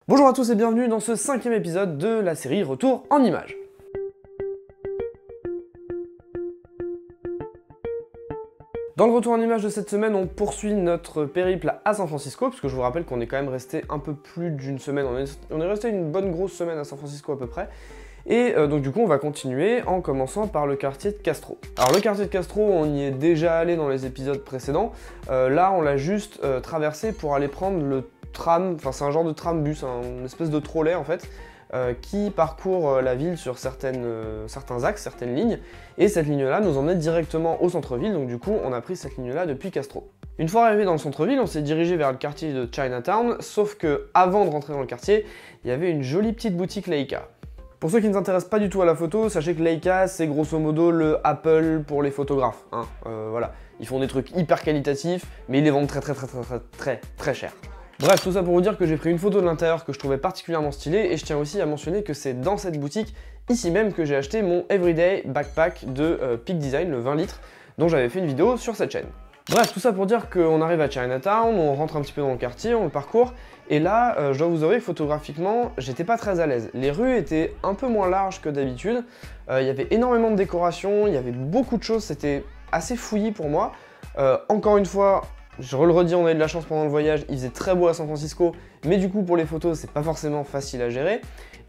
Bonjour à tous et bienvenue dans ce 5e épisode de la série Retour en images. Dans le retour en images de cette semaine, on poursuit notre périple à San Francisco, parce que je vous rappelle qu'on est quand même resté un peu plus d'une semaine, on est resté une bonne grosse semaine à San Francisco à peu près. Et donc du coup on va continuer en commençant par le quartier de Castro. Alors le quartier de Castro, on y est déjà allé dans les épisodes précédents, là on l'a juste traversé pour aller prendre le tram, enfin c'est un genre de tram-bus, une espèce de trolley en fait, qui parcourt la ville sur certains axes, certaines lignes, et cette ligne-là nous emmenait directement au centre-ville, donc du coup on a pris cette ligne-là depuis Castro. Une fois arrivé dans le centre-ville, on s'est dirigé vers le quartier de Chinatown, sauf que avant de rentrer dans le quartier, il y avait une jolie petite boutique Leica. Pour ceux qui ne s'intéressent pas du tout à la photo, sachez que Leica c'est grosso modo le Apple pour les photographes, hein. Voilà, ils font des trucs hyper qualitatifs, mais ils les vendent très cher. Bref, tout ça pour vous dire que j'ai pris une photo de l'intérieur que je trouvais particulièrement stylée, et je tiens aussi à mentionner que c'est dans cette boutique, ici même, que j'ai acheté mon Everyday Backpack de Peak Design, le 20 litres, dont j'avais fait une vidéo sur cette chaîne. Bref, tout ça pour dire qu'on arrive à Chinatown, on rentre un petit peu dans le quartier, on le parcourt, et là, je dois vous avouer que photographiquement, j'étais pas très à l'aise. Les rues étaient un peu moins larges que d'habitude, il y avait énormément de décorations, il y avait beaucoup de choses, c'était assez fouillis pour moi. Encore une fois, je le redis, on a eu de la chance pendant le voyage, il faisait très beau à San Francisco, mais du coup pour les photos c'est pas forcément facile à gérer.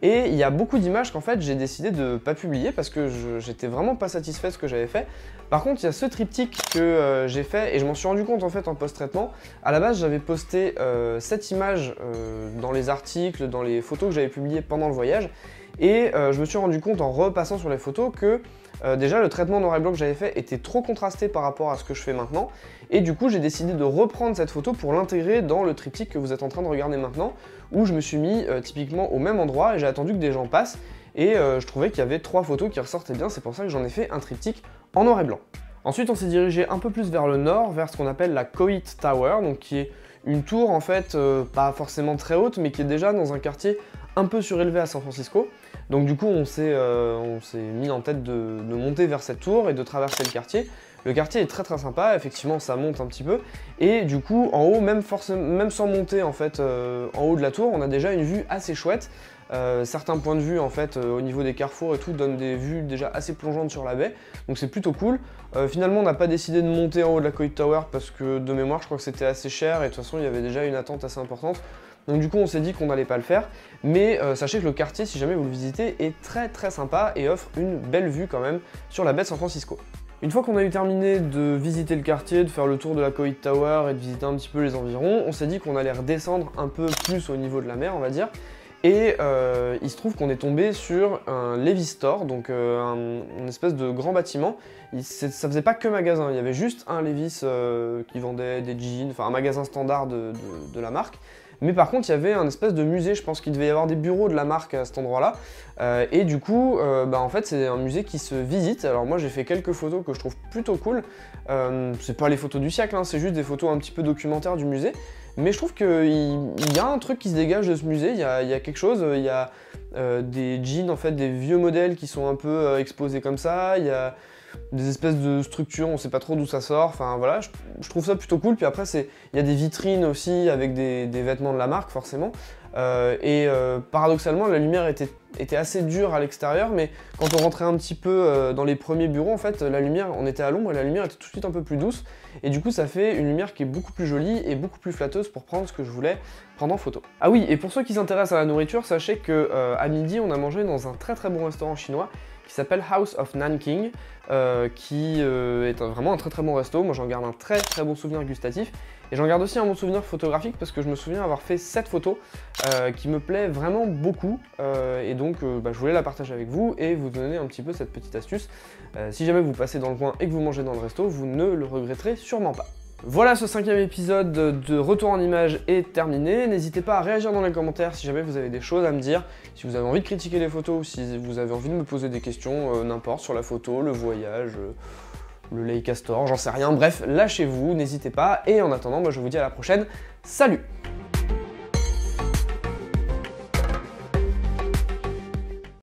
Et il y a beaucoup d'images qu'en fait j'ai décidé de pas publier parce que j'étais vraiment pas satisfait de ce que j'avais fait. Par contre il y a ce triptyque que j'ai fait et je m'en suis rendu compte en fait en post-traitement. À la base j'avais posté cette image dans les articles, dans les photos que j'avais publiées pendant le voyage. Et je me suis rendu compte en repassant sur les photos que déjà le traitement noir et blanc que j'avais fait était trop contrasté par rapport à ce que je fais maintenant. Et du coup j'ai décidé de reprendre cette photo pour l'intégrer dans le triptyque que vous êtes en train de regarder maintenant, où je me suis mis typiquement au même endroit et j'ai attendu que des gens passent. Et je trouvais qu'il y avait 3 photos qui ressortaient bien, c'est pour ça que j'en ai fait un triptyque en noir et blanc. Ensuite on s'est dirigé un peu plus vers le nord, vers ce qu'on appelle la Coit Tower, donc qui est une tour en fait pas forcément très haute, mais qui est déjà dans un quartier un peu surélevé à San Francisco. Donc du coup on s'est mis en tête de monter vers cette tour et de traverser le quartier. Le quartier est très sympa, effectivement ça monte un petit peu, et du coup en haut, même sans monter en fait en haut de la tour, on a déjà une vue assez chouette. Certains points de vue en fait au niveau des carrefours et tout donnent des vues déjà assez plongeantes sur la baie, donc c'est plutôt cool. Finalement on n'a pas décidé de monter en haut de la Coit Tower parce que de mémoire je crois que c'était assez cher et de toute façon il y avait déjà une attente assez importante. Donc du coup on s'est dit qu'on n'allait pas le faire, mais sachez que le quartier, si jamais vous le visitez, est très sympa et offre une belle vue quand même sur la baie de San Francisco. Une fois qu'on a eu terminé de visiter le quartier, de faire le tour de la Coit Tower et de visiter un petit peu les environs, on s'est dit qu'on allait redescendre un peu plus au niveau de la mer on va dire. Et il se trouve qu'on est tombé sur un Levi's Store, donc une espèce de grand bâtiment. Ça faisait pas que magasin, il y avait juste un Levi's qui vendait des jeans, enfin un magasin standard de la marque. Mais par contre, il y avait un espèce de musée, je pense qu'il devait y avoir des bureaux de la marque à cet endroit-là. Et du coup, en fait, c'est un musée qui se visite. Alors moi, j'ai fait quelques photos que je trouve plutôt cool. C'est pas les photos du siècle, hein, c'est juste des photos un petit peu documentaires du musée. Mais je trouve qu'il y a un truc qui se dégage de ce musée, il y a quelque chose, il y a des jeans, en fait, des vieux modèles qui sont un peu exposés comme ça, il y a des espèces de structures, on sait pas trop d'où ça sort, enfin voilà, je trouve ça plutôt cool. Puis après, il y a des vitrines aussi avec des vêtements de la marque, forcément. Paradoxalement, la lumière était assez dure à l'extérieur, mais quand on rentrait un petit peu dans les premiers bureaux, en fait, la lumière, on était à l'ombre et la lumière était tout de suite un peu plus douce. Et du coup, ça fait une lumière qui est beaucoup plus jolie et beaucoup plus flatteuse pour prendre ce que je voulais prendre en photo. Ah oui, et pour ceux qui s'intéressent à la nourriture, sachez que à midi, on a mangé dans un très bon restaurant chinois qui s'appelle House of Nanking, qui est vraiment un très bon resto. Moi j'en garde un très bon souvenir gustatif, et j'en garde aussi un bon souvenir photographique parce que je me souviens avoir fait cette photo qui me plaît vraiment beaucoup, et donc je voulais la partager avec vous et vous donner un petit peu cette petite astuce. Si jamais vous passez dans le coin et que vous mangez dans le resto, vous ne le regretterez sûrement pas. Voilà, ce 5e épisode de Retour en images est terminé. N'hésitez pas à réagir dans les commentaires si jamais vous avez des choses à me dire, si vous avez envie de critiquer les photos ou si vous avez envie de me poser des questions, n'importe, sur la photo, le voyage, le Leica Store, j'en sais rien. Bref, lâchez-vous, n'hésitez pas. Et en attendant, moi je vous dis à la prochaine. Salut!